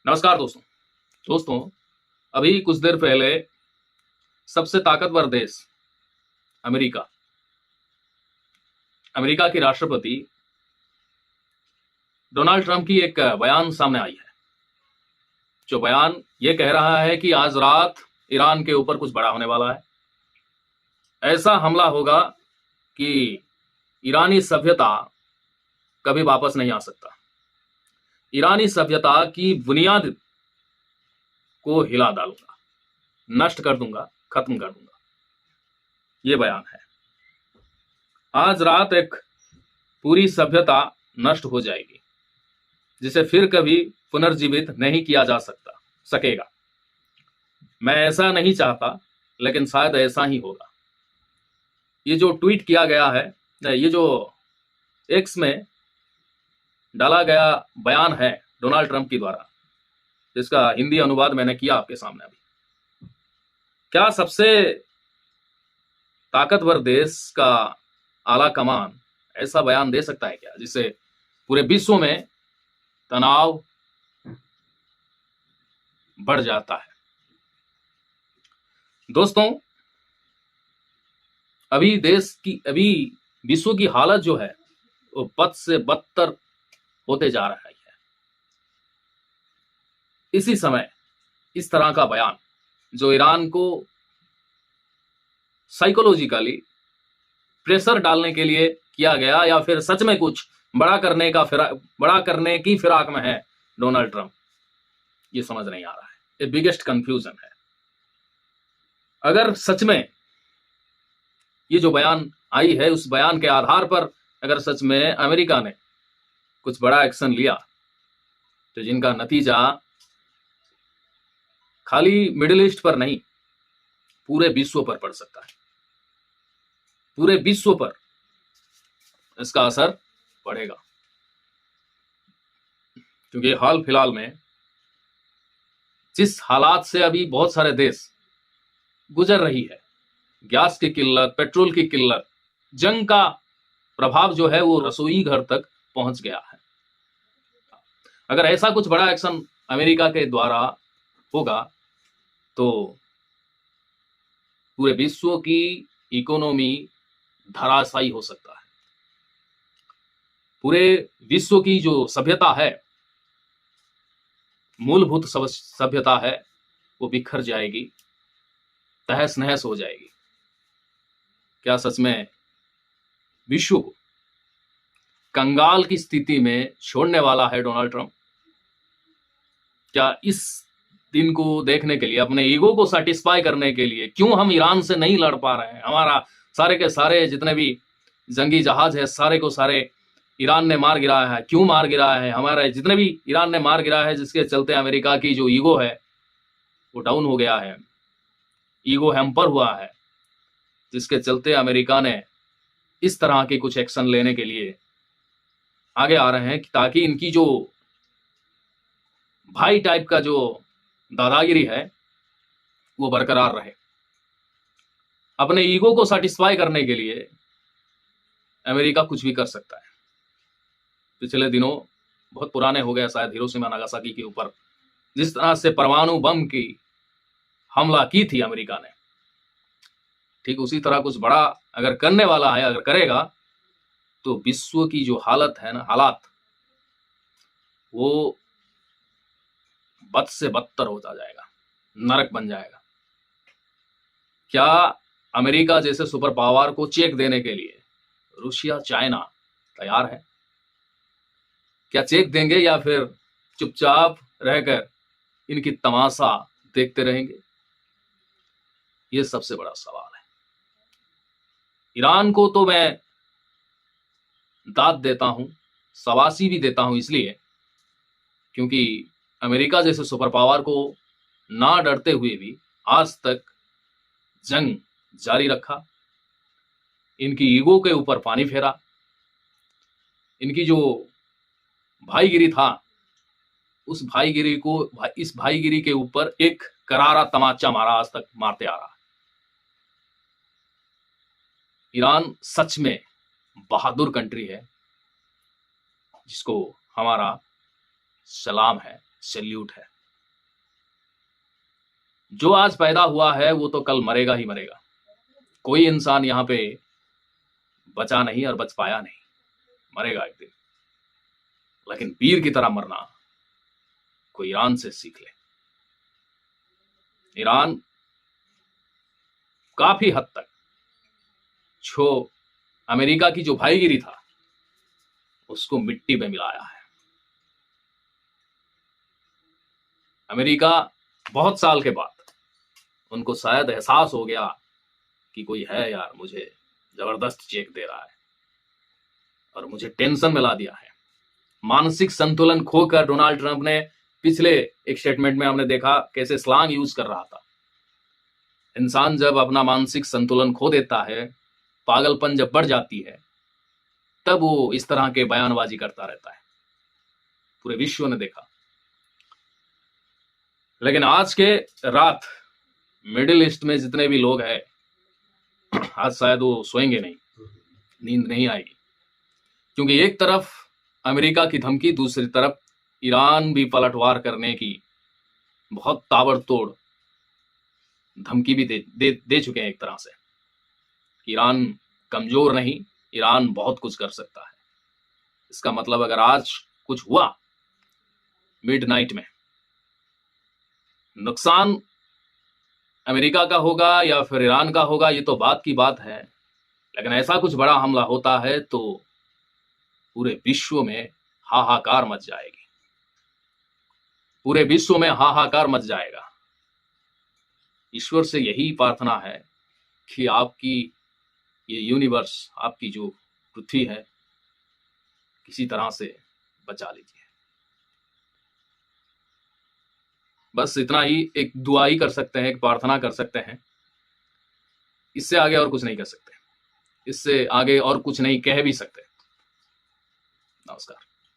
नमस्कार दोस्तों। दोस्तों, अभी कुछ देर पहले सबसे ताकतवर देश अमेरिका अमेरिका के राष्ट्रपति डोनाल्ड ट्रंप की एक बयान सामने आई है। जो बयान ये कह रहा है कि आज रात ईरान के ऊपर कुछ बड़ा होने वाला है। ऐसा हमला होगा कि ईरानी सभ्यता कभी वापस नहीं आ सकता। ईरानी सभ्यता की बुनियाद को हिला डालूंगा, नष्ट कर दूंगा, खत्म कर दूंगा। ये बयान है। आज रात एक पूरी सभ्यता नष्ट हो जाएगी, जिसे फिर कभी पुनर्जीवित नहीं किया जा सकेगा। मैं ऐसा नहीं चाहता, लेकिन शायद ऐसा ही होगा। ये जो ट्वीट किया गया है, ये जो एक्स में डाला गया बयान है डोनाल्ड ट्रंप की द्वारा, जिसका हिंदी अनुवाद मैंने किया आपके सामने अभी। क्या सबसे ताकतवर देश का आला कमान ऐसा बयान दे सकता है क्या, जिससे पूरे विश्व में तनाव बढ़ जाता है? दोस्तों, अभी विश्व की हालत जो है वो बद से बदतर होते जा रहा है। इसी समय इस तरह का बयान जो ईरान को साइकोलॉजिकली प्रेशर डालने के लिए किया गया, या फिर सच में कुछ बड़ा करने की फिराक में है डोनाल्ड ट्रंप, ये समझ नहीं आ रहा है। ये बिगेस्ट कंफ्यूजन है। अगर सच में ये जो बयान आई है, उस बयान के आधार पर अगर सच में अमेरिका ने कुछ बड़ा एक्शन लिया, तो जिनका नतीजा खाली मिडिल ईस्ट पर नहीं, पूरे विश्व पर पड़ सकता है। पूरे विश्व पर इसका असर पड़ेगा, क्योंकि हाल फिलहाल में जिस हालात से अभी बहुत सारे देश गुजर रही है, गैस की किल्लत, पेट्रोल की किल्लत, जंग का प्रभाव जो है वो रसोई घर तक पहुंच गया है। अगर ऐसा कुछ बड़ा एक्शन अमेरिका के द्वारा होगा, तो पूरे विश्व की इकोनॉमी धराशायी हो सकता है। पूरे विश्व की जो सभ्यता है, मूलभूत सभ्यता है, वो बिखर जाएगी, तहस नहस हो जाएगी। क्या सच में विश्व को कंगाल की स्थिति में छोड़ने वाला है डोनाल्ड ट्रंप? क्या इस दिन को देखने के लिए, अपने ईगो को सेटिस्फाई करने के लिए, क्यों हम ईरान से नहीं लड़ पा रहे हैं? हमारा सारे के सारे जितने भी जंगी जहाज है, सारे को सारे ईरान ने मार गिराया है। क्यों मार गिराया है? हमारे जितने भी ईरान ने मार गिराया है, जिसके चलते अमेरिका की जो ईगो है वो डाउन हो गया है, ईगो हैम्पर हुआ है, जिसके चलते अमेरिका ने इस तरह के कुछ एक्शन लेने के लिए आगे आ रहे हैं, ताकि इनकी जो भाई टाइप का जो दादागिरी है वो बरकरार रहे। अपने ईगो को सेटिस्फाई करने के लिए अमेरिका कुछ भी कर सकता है। पिछले दिनों, बहुत पुराने हो गए शायद, हिरोशिमा नागासाकी के ऊपर जिस तरह से परमाणु बम की हमला की थी अमेरिका ने, ठीक उसी तरह कुछ बड़ा अगर करने वाला है, अगर करेगा, तो विश्व की जो हालत है ना, हालात वो बद से बदतर होता जाएगा, नरक बन जाएगा। क्या अमेरिका जैसे सुपर पावर को चेक देने के लिए रूसिया, चाइना तैयार है? क्या चेक देंगे, या फिर चुपचाप रहकर इनकी तमाशा देखते रहेंगे? ये सबसे बड़ा सवाल है। ईरान को तो मैं दाद देता हूं, शाबाशी भी देता हूं, इसलिए क्योंकि अमेरिका जैसे सुपर पावर को ना डरते हुए भी आज तक जंग जारी रखा, इनकी ईगो के ऊपर पानी फेरा, इनकी जो भाईगिरी था, उस इस भाईगिरी के ऊपर एक करारा तमाचा मारा, आज तक मारते आ रहा। ईरान सच में बहादुर कंट्री है, जिसको हमारा सलाम है, सैल्यूट है। जो आज पैदा हुआ है वो तो कल मरेगा ही मरेगा। कोई इंसान यहाँ पे बचा नहीं और बच पाया नहीं, मरेगा एक दिन। लेकिन वीर की तरह मरना कोई ईरान से सीख ले। ईरान काफी हद तक जो अमेरिका की जो भाईगिरी था उसको मिट्टी में मिलाया है। अमेरिका बहुत साल के बाद उनको शायद एहसास हो गया कि कोई है यार, मुझे जबरदस्त चेक दे रहा है और मुझे टेंशन में ला दिया है। मानसिक संतुलन खोकर डोनाल्ड ट्रंप ने पिछले एक स्टेटमेंट में हमने देखा कैसे स्लैंग यूज कर रहा था। इंसान जब अपना मानसिक संतुलन खो देता है, पागलपन जब बढ़ जाती है, तब वो इस तरह के बयानबाजी करता रहता है। पूरे विश्व ने देखा। लेकिन आज के रात मिडिल ईस्ट में जितने भी लोग हैं, आज शायद वो सोएंगे नहीं, नींद नहीं आएगी, क्योंकि एक तरफ अमेरिका की धमकी, दूसरी तरफ ईरान भी पलटवार करने की बहुत ताबड़तोड़ धमकी भी दे चुके हैं। एक तरह से ईरान कमजोर नहीं, ईरान बहुत कुछ कर सकता है। इसका मतलब अगर आज कुछ हुआ मिडनाइट में, नुकसान अमेरिका का होगा या फिर ईरान का होगा, ये तो बात की बात है। लेकिन ऐसा कुछ बड़ा हमला होता है तो पूरे विश्व में हाहाकार मच जाएगी, पूरे विश्व में हाहाकार मच जाएगा। ईश्वर से यही प्रार्थना है कि आपकी ये यूनिवर्स, आपकी जो पृथ्वी है, किसी तरह से बचा लीजिए। बस इतना ही, एक दुआ ही कर सकते हैं, एक प्रार्थना कर सकते हैं। इससे आगे और कुछ नहीं कर सकते, इससे आगे और कुछ नहीं कह भी सकते। नमस्कार।